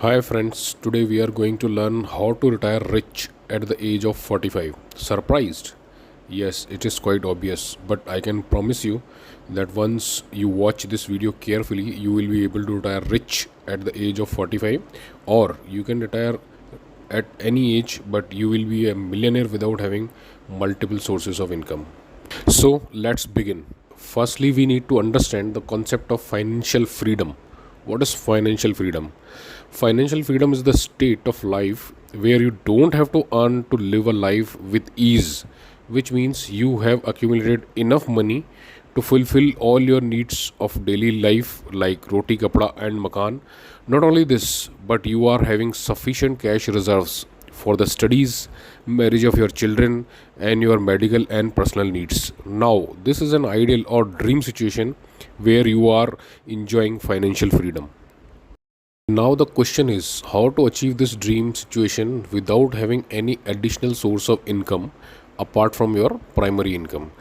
Hi friends, today we are going to learn how to retire rich at the age of 45. Surprised? Yes, it is quite obvious, but I can promise you that once you watch this video carefully, you will be able to retire rich at the age of 45, or you can retire at any age, but you will be a millionaire without having multiple sources of income. So let's begin. Firstly, we need to understand the concept of financial freedom. What is financial freedom? Financial freedom is the state of life where you don't have to earn to live a life with ease, which means you have accumulated enough money to fulfill all your needs of daily life like roti, kapda, and makan. Not only this, but you are having sufficient cash reserves for the studies, marriage of your children, and your medical and personal needs. Now, this is an ideal or dream situation where you are enjoying financial freedom. Now, the question is how to achieve this dream situation without having any additional source of income apart from your primary income.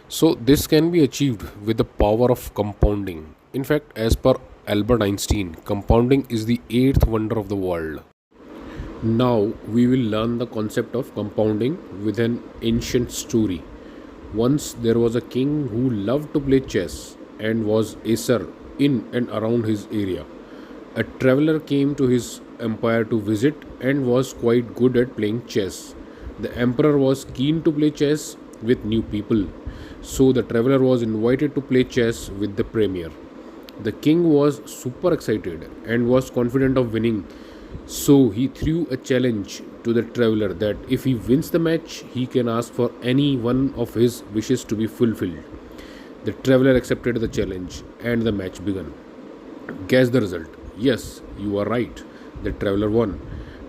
So, this can be achieved with the power of compounding. In fact, as per Albert Einstein, compounding is the eighth wonder of the world. Now we will learn the concept of compounding with an ancient story. Once there was a king who loved to play chess and was acer in and around his area. A traveler came to his empire to visit and was quite good at playing chess. The emperor was keen to play chess with new people, so the traveler was invited to play chess with the premier. The king was super excited and was confident of winning, so he threw a challenge to the traveler that if he wins the match, he can ask for any one of his wishes to be fulfilled. The traveler accepted the challenge and the match began. Guess the result. Yes, you are right. The traveler won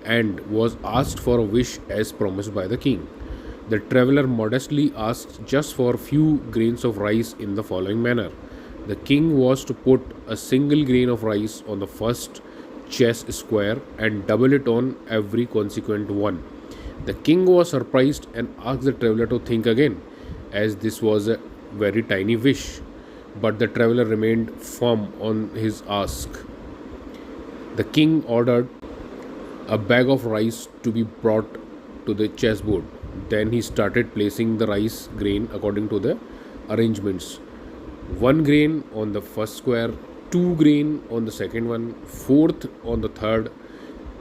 and was asked for a wish as promised by the king. The traveler modestly asked just for a few grains of rice in the following manner. The king was to put a single grain of rice on the first chess square and double it on every consequent one. The king was surprised and asked the traveler to think again, as this was a very tiny wish. But the traveler remained firm on his ask. The king ordered a bag of rice to be brought to the chessboard. Then he started placing the rice grain according to the arrangements. One grain on the first square, two grain on the second one, fourth on the third,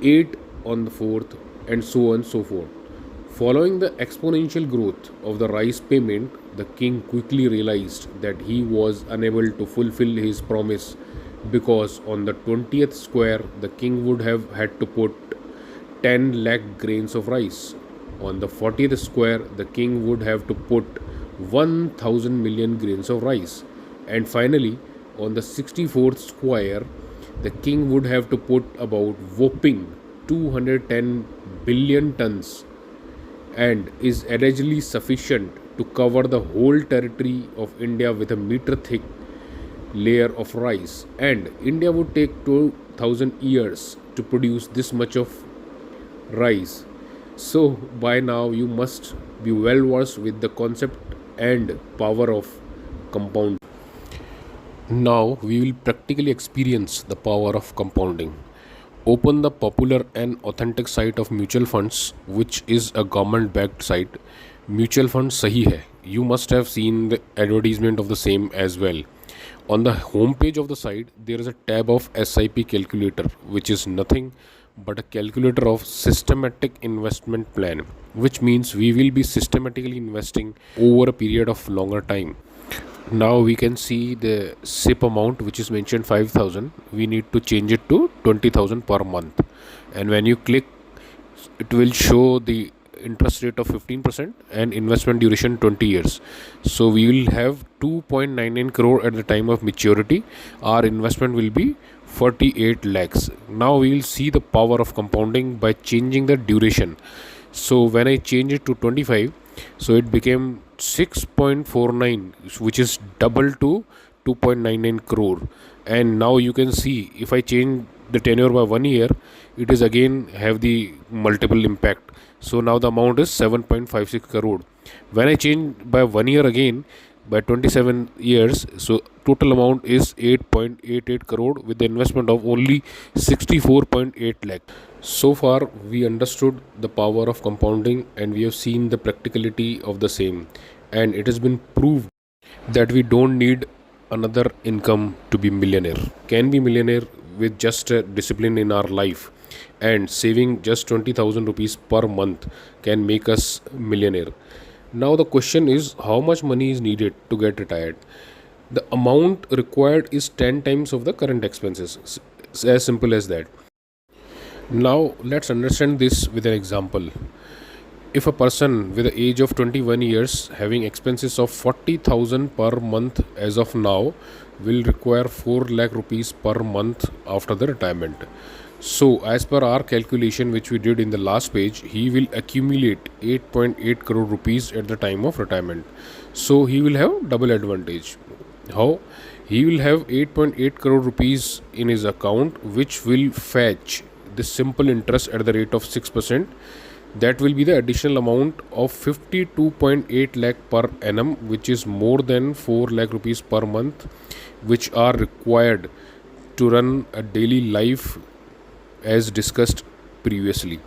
eight on the fourth, and so on and so forth. Following the exponential growth of the rice payment, the king quickly realized that he was unable to fulfill his promise because on the 20th square the king would have had to put 10 lakh grains of rice. On the 40th square, the king would have to put 1000 million grains of rice. And finally, on the 64th square, the king would have to put about whopping 210 billion tons and is allegedly sufficient to cover the whole territory of India with a meter thick layer of rice. And India would take 2000 years to produce this much of rice. So, by now, you must be well versed with the concept and power of compound. Now, we will practically experience the power of compounding. Open the popular and authentic site of mutual funds, which is a government backed site. Mutual fund sahi hai. You must have seen the advertisement of the same as well. On the home page of the site, there is a tab of SIP calculator, which is nothing but a calculator of systematic investment plan, which means we will be systematically investing over a period of longer time. Now we can see the SIP amount, which is mentioned 5,000. We need to change it to 20,000 per month, and when you click, it will show the interest rate of 15% and investment duration 20 years. So we will have 2.99 crore at the time of maturity. Our investment will be 48 lakhs. Now we will see the power of compounding by changing the duration. So when I change it to 25, so it became 6.49, which is double to 2.99 crore. And now you can see if I change the tenure by 1 year, it is again have the multiple impact. So now the amount is 7.56 crore. When I change by 1 year again, by 27 years. So total amount is 8.88 crore with the investment of only 64.8 lakh. So far we understood the power of compounding and we have seen the practicality of the same, and it has been proved that we don't need another income to be millionaire. Can be millionaire with just a discipline in our life, and saving just 20,000 rupees per month can make us millionaire. Now the question is, how much money is needed to get retired? The amount required is 10 times of the current expenses. It's as simple as that. Now let's understand this with an example. If a person with the age of 21 years having expenses of 40,000 per month as of now will require 4 lakh rupees per month after the retirement. So as per our calculation which we did in the last page, he will accumulate 8.8 crore rupees at the time of retirement. So he will have double advantage. How? He will have 8.8 crore rupees in his account which will fetch the simple interest at the rate of 6%. That will be the additional amount of 52.8 lakh per annum, which is more than 4 lakh rupees per month, which are required to run a daily life as discussed previously.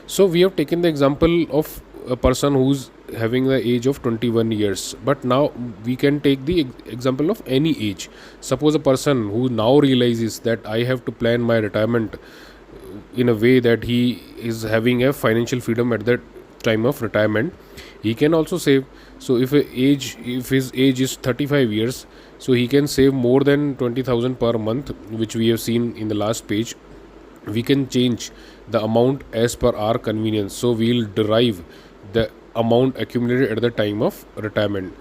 So we have taken the example of a person who's having the age of 21 years, but now we can take the example of any age. Suppose a person who now realizes that I have to plan my retirement in a way that he is having a financial freedom at the time of retirement, he can also save. So if his age is 35 years, so he can save more than 20,000 per month, which we have seen in the last page. We can change the amount as per our convenience, so we'll derive the amount accumulated at the time of retirement.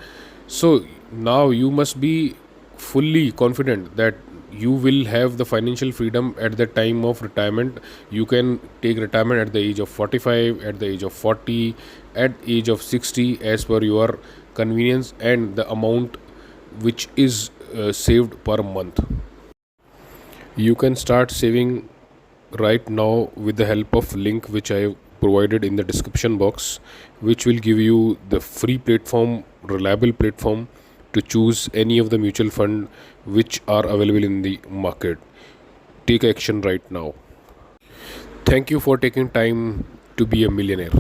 So now you must be fully confident that you will have the financial freedom at the time of retirement. You can take retirement at the age of 45, at the age of 40, at age of 60 as per your convenience and the amount which is saved per month. You can start saving right now with the help of link which I have provided in the description box, which will give you the free platform, reliable platform to choose any of the mutual fund which are available in the market. Take action right now. Thank you for taking time to be a millionaire.